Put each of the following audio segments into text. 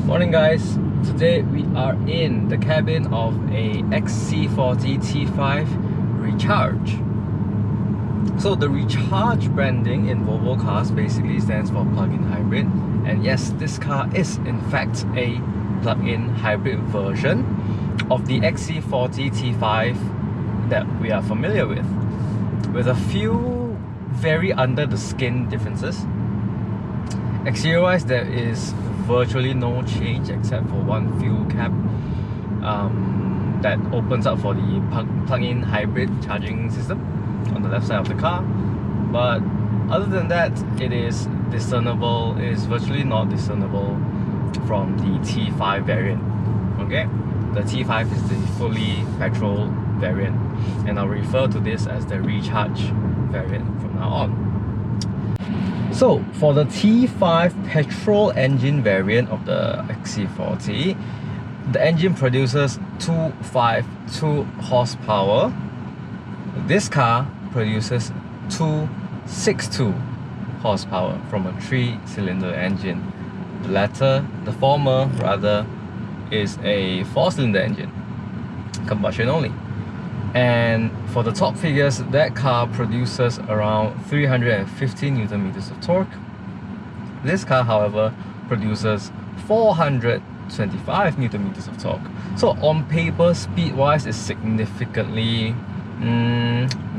Morning guys, today we are in the cabin of a XC40 T5 Recharge. So the Recharge branding in Volvo cars basically stands for plug-in hybrid, and yes, this car is in fact a plug-in hybrid version of the XC40 T5 that we are familiar with a few very under the skin differences. Exterior wise, there is virtually no change except for one fuel cap that opens up for the plug-in hybrid charging system on the left side of the car. But other than that, it is discernible, it is virtually not discernible from the T5 variant. Okay, the T5 is the fully petrol variant, and I'll refer to this as the Recharge variant from now on. So for the T5 petrol engine variant of the XC40, the engine produces 252 horsepower. This car produces 262 horsepower from a 3-cylinder engine. The former rather, is a 4-cylinder engine, combustion only. And for the top figures, that car produces around 350 Newton meters of torque. This car, however, produces 425 Newton meters of torque. So on paper, speed-wise, is significantly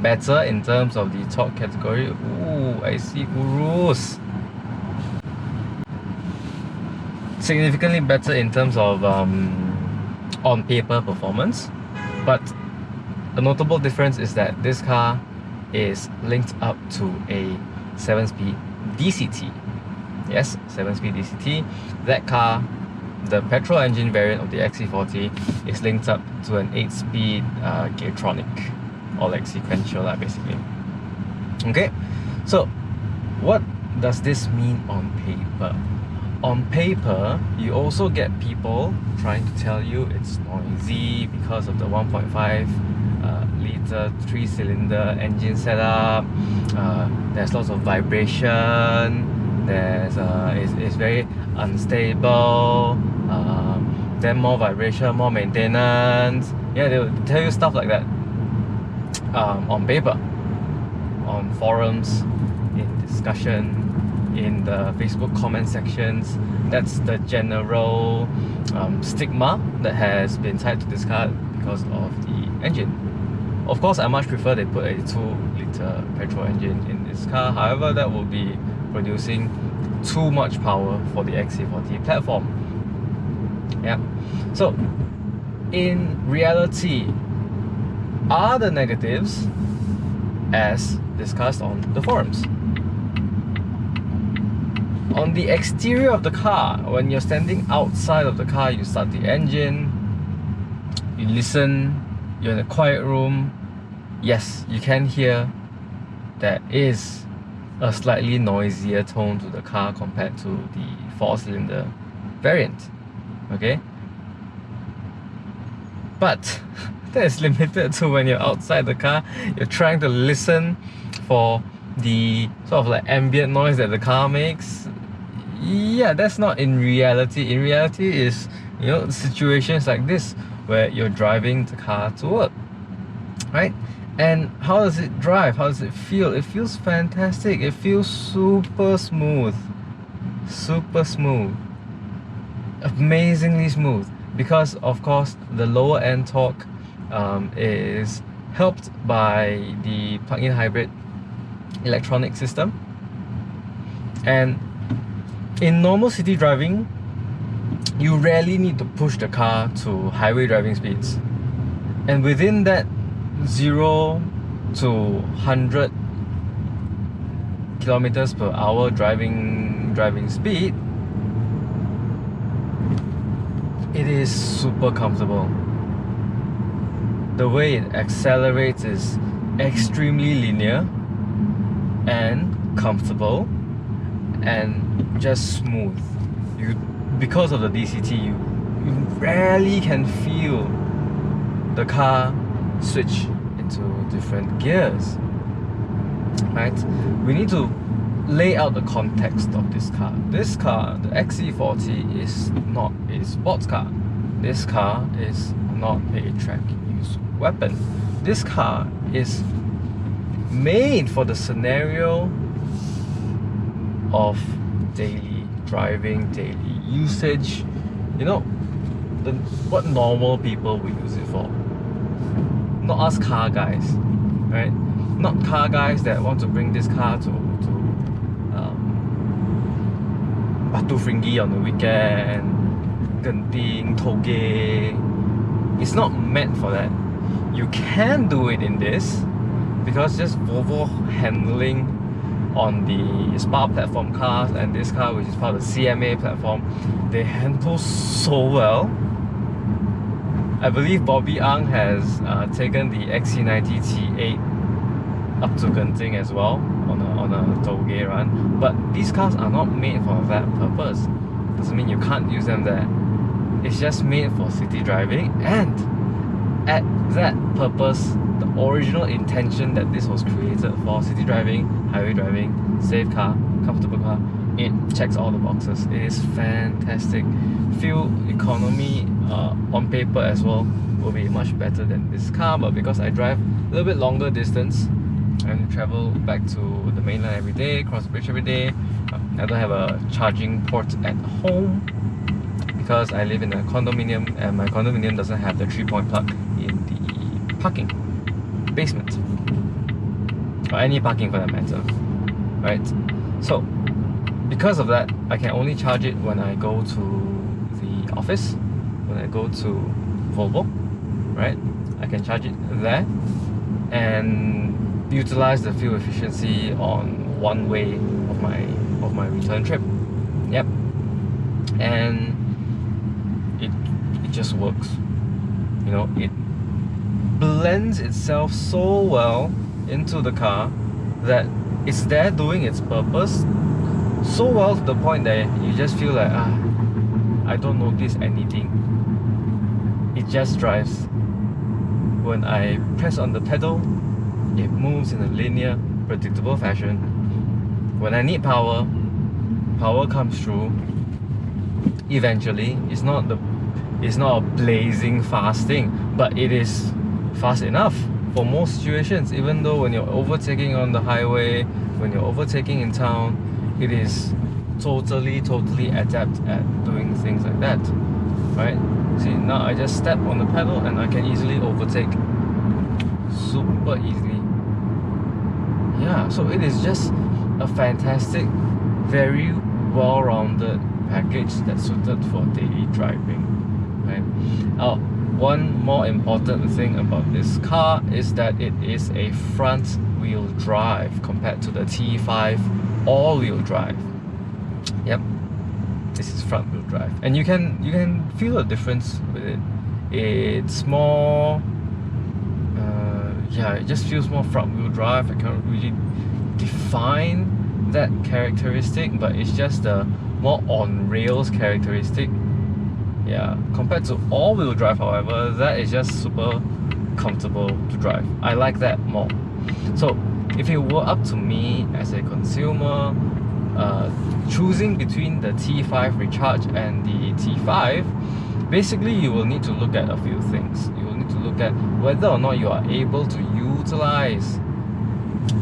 better in terms of the torque category. Ooh, I see gurus. Significantly better in terms of on paper performance, but a notable difference is that this car is linked up to a 7-speed DCT. Yes, 7-speed DCT. That car, the petrol engine variant of the XC40, is linked up to an 8-speed Geartronic, or like sequential basically. Okay, so what does this mean on paper? On paper, you also get people trying to tell you it's noisy because of the 1.5 liter 3-cylinder engine setup. There's lots of vibration. It's very unstable. Then more vibration, more maintenance. Yeah, they'll tell you stuff like that on paper, on forums, in discussion, in the Facebook comment sections. That's the general stigma that has been tied to this car because of the engine. Of course, I much prefer they put a 2-liter petrol engine in this car. However, that will be producing too much power for the XC40 platform. Yeah. So, in reality, are the negatives as discussed on the forums? On the exterior of the car, when you're standing outside of the car, you start the engine, you listen, you're in a quiet room. Yes, you can hear there is a slightly noisier tone to the car compared to the 4-cylinder variant. Okay? But that is limited to when you're outside the car, you're trying to listen for the sort of like ambient noise that the car makes. Yeah, that's not in reality. In reality is, you know, situations like this where you're driving the car to work, right? And how does it drive? How does it feel? It feels fantastic. It feels super smooth. Super smooth. Amazingly smooth. Because, of course, the lower end torque is helped by the plug-in hybrid electronic system. And in normal city driving, you rarely need to push the car to highway driving speeds. And within that 0 to 100 kilometers per hour driving speed, it is super comfortable. The way it accelerates is extremely linear and comfortable and just smooth. Because of the DCT, you rarely can feel the car switch into different gears, right? We need to lay out the context of this car. This car, the XC40, is not a sports car. This car is not a track use weapon. This car is made for the scenario of daily driving, daily usage. You know, what normal people would use it for. Not us car guys, right? Not car guys that want to bring this car to Batu Fringi on the weekend, Genting, Toge. It's not meant for that. You can do it in this because just Volvo handling on the Spa platform cars and this car, which is part of the CMA platform, they handle so well. I believe Bobby Ang has taken the XC90 T8 up to Genting as well on a toge run. But these cars are not made for that purpose. Doesn't mean you can't use them there. It's just made for city driving, and at that purpose, the original intention that this was created for city driving, highway driving, safe car, comfortable car, it checks all the boxes. It is fantastic. Fuel economy on paper as well will be much better than this car, but because I drive a little bit longer distance and travel back to the mainland every day, cross the bridge every day, I don't have a charging port at home because I live in a condominium and my condominium doesn't have the 3-point plug in the parking basement, or any parking for that matter, right? So because of that, I can only charge it when I go to the office, when I go to Volvo, right? I can charge it there and utilize the fuel efficiency on one way of my return trip. Yep. And it just works. You know, it blends itself so well into the car that it's there doing its purpose so well to the point that you just feel like I don't notice anything. It just drives. When I press on the pedal, it moves in a linear, predictable fashion. When I need power, power comes through. Eventually, it's not a blazing fast thing, but it is fast enough for most situations. Even though when you're overtaking on the highway, when you're overtaking in town, it is totally adept at doing things like that, right? See, now I just step on the pedal and I can easily overtake, super easily. Yeah, so it is just a fantastic, very well-rounded package that's suited for daily driving, right? One more important thing about this car is that it is a front-wheel drive compared to the T5 all-wheel drive. Yep, this is front-wheel drive, and you can feel the difference with it. It's more, yeah, it just feels more front-wheel drive. I can't really define that characteristic, but it's just a more on-rails characteristic. Yeah, compared to all-wheel drive, however, that is just super comfortable to drive. I like that more. So if it were up to me as a consumer, choosing between the T5 Recharge and the T5, basically you will need to look at a few things. You will need to look at whether or not you are able to utilize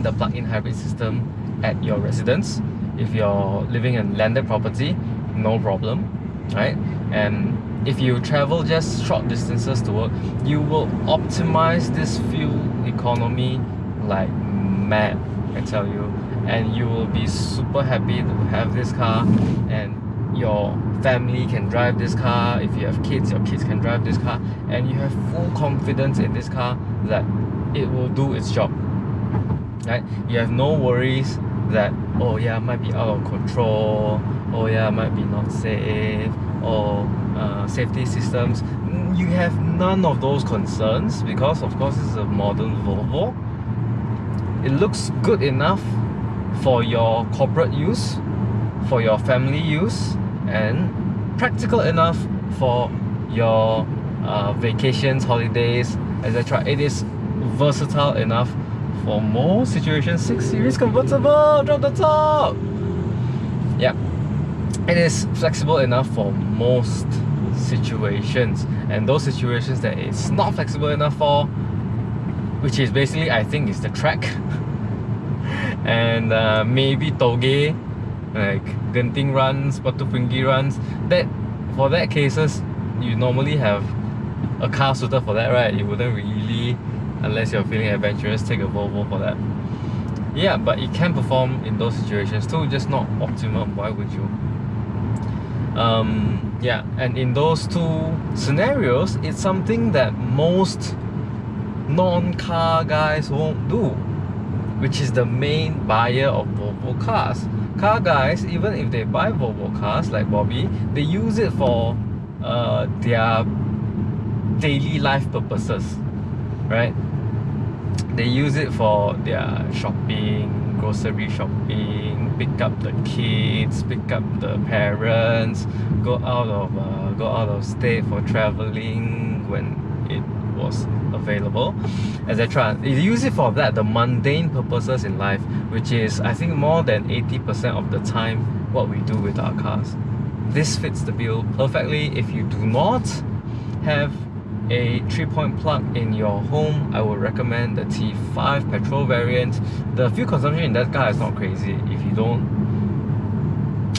the plug-in hybrid system at your residence. If you're living in landed property, no problem, right? And if you travel just short distances to work, you will optimize this fuel economy like mad, I tell you. And you will be super happy to have this car, and your family can drive this car. If you have kids, your kids can drive this car, and you have full confidence in this car that it will do its job, right? You have no worries that, oh yeah, it might be out of control, oh yeah, it might be not safe, or safety systems. You have none of those concerns because of course it's a modern Volvo. It looks good enough for your corporate use, for your family use, and practical enough for your vacations, holidays, etc. It is versatile enough for most situations. 6 Series convertible, drop the top. Yeah, it is flexible enough for most situations, and those situations that it's not flexible enough for, which is basically, I think, is the track and maybe toge, like genting runs, batu pinggir runs. That for that cases, you normally have a car suited for that, right? You wouldn't really, unless you're feeling adventurous, take a Volvo for that. Yeah, but it can perform in those situations too, just not optimum. Why would you? Yeah, and in those two scenarios, it's something that most non-car guys won't do, which is the main buyer of Volvo cars. Car guys, even if they buy Volvo cars like Bobby, they use it for their daily life purposes, right? They use it for their shopping, grocery shopping, pick up the kids, pick up the parents, go out of state for traveling when it was available, etc. They use it for that, the mundane purposes in life, which is, I think, more than 80% of the time what we do with our cars. This fits the bill perfectly. If you do not have a 3-point plug in your home, I would recommend the T5 petrol variant. The fuel consumption in that car is not crazy if you don't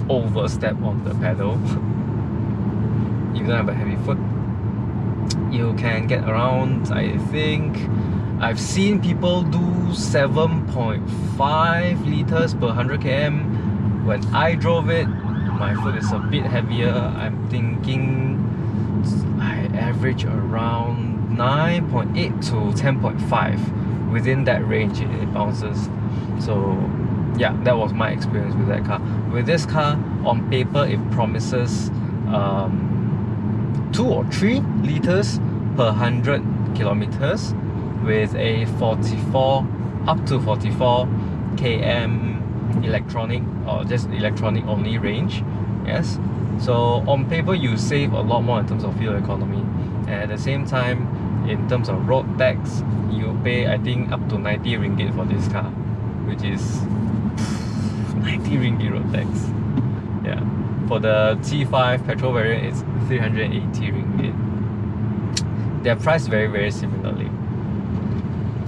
overstep on the pedal. You don't have a heavy foot. You can get around, I think, I've seen people do 7.5 liters per 100 km. When I drove it, my foot is a bit heavier. I'm thinking I average around 9.8 to 10.5. Within that range it bounces. So yeah, that was my experience with that car. With this car, on paper it promises 2 or 3 liters per 100 kilometers with a 44 up to 44 km electronic or just electronic only range. Yes, so on paper you save a lot more in terms of fuel economy, and at the same time, in terms of road tax, you pay, I think, up to 90 ringgit for this car, which is 90 ringgit road tax. Yeah, for the T5 petrol variant, it's 380 ringgit. They're priced very similarly.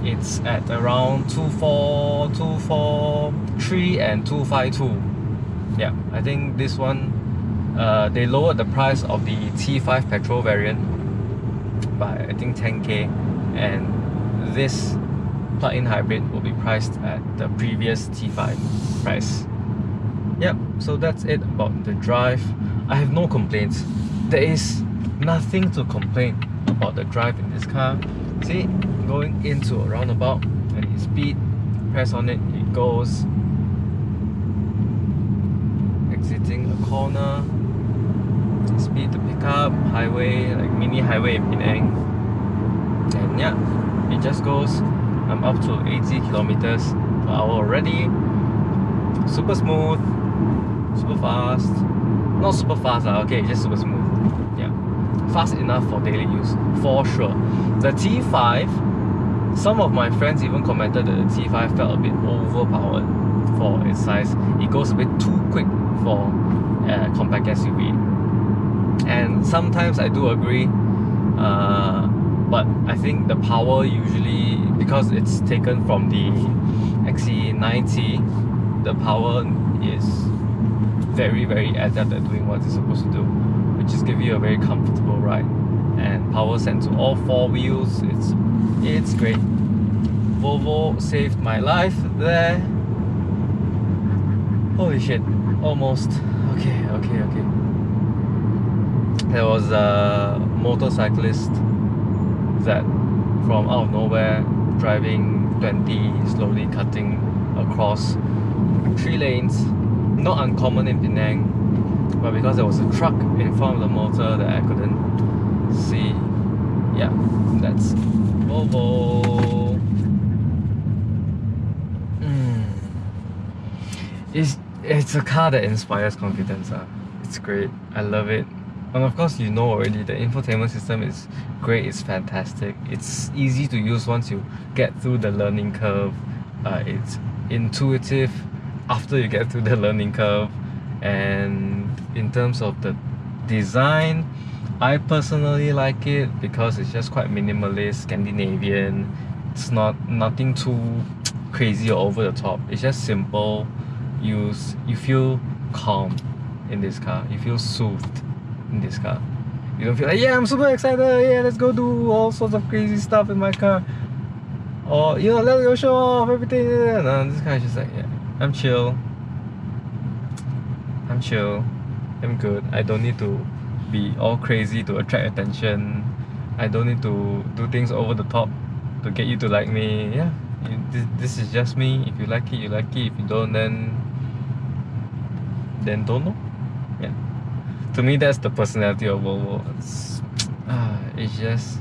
It's at around 243 and 252. Yeah, I think this one, they lowered the price of the T5 petrol variant by, I think, 10k, and this plug-in hybrid will be priced at the previous T5 price. Yep, so that's it about the drive. I have no complaints. There is nothing to complain about the drive in this car. See, going into a roundabout, and you speed, press on it, it goes. Exiting a corner, speed to pick up, highway, like mini highway in Penang. And yeah, it just goes. I'm up to 80 kilometers per hour already. Super smooth, super fast. Not super fast, okay, just super smooth. Yeah, fast enough for daily use, for sure. The T5, some of my friends even commented that the T5 felt a bit overpowered for its size. It goes a bit too quick for a compact SUV. And sometimes I do agree, but I think the power usually, because it's taken from the XC90, the power is very adept at doing what it's supposed to do, which is give you a very comfortable ride. And power sent to all 4 wheels, it's great. Volvo saved my life there. Holy shit, almost. Okay. There was a motorcyclist that from out of nowhere, driving 20, slowly cutting across 3 lanes. Not uncommon in Penang, but because there was a truck in front of the motor that I couldn't see. Yeah, that's Volvo. It's a car that inspires confidence. It's great. I love it. And of course, you know already the infotainment system is great, it's fantastic. It's easy to use once you get through the learning curve. It's intuitive after you get through the learning curve. And in terms of the design, I personally like it because it's just quite minimalist, Scandinavian. It's nothing too crazy or over the top. It's just simple. You feel calm in this car. You feel soothed in this car. You don't feel like, yeah, I'm super excited, yeah, let's go do all sorts of crazy stuff in my car, or you know, let's go show off everything. No, this car is just like, yeah, I'm chill, I'm good. I don't need to be all crazy to attract attention. I don't need to do things over the top to get you to like me. Yeah, this is just me. If you like it, you like it. If you don't, then don't know. Yeah, to me that's the personality of Volvo. It's just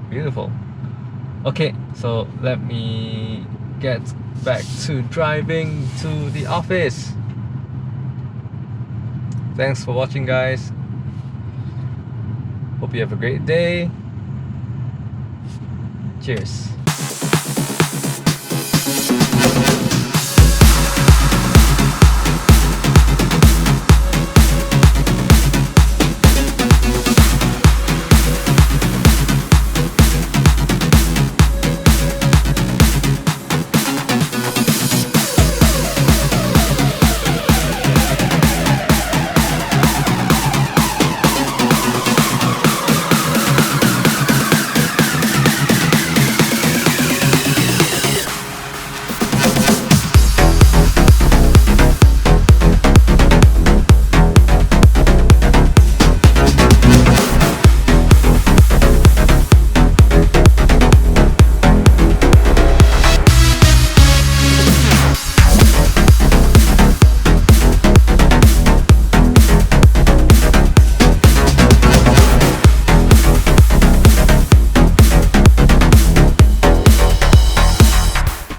beautiful. Okay, so let me get back to driving to the office. Thanks for watching, guys. Hope you have a great day. Cheers.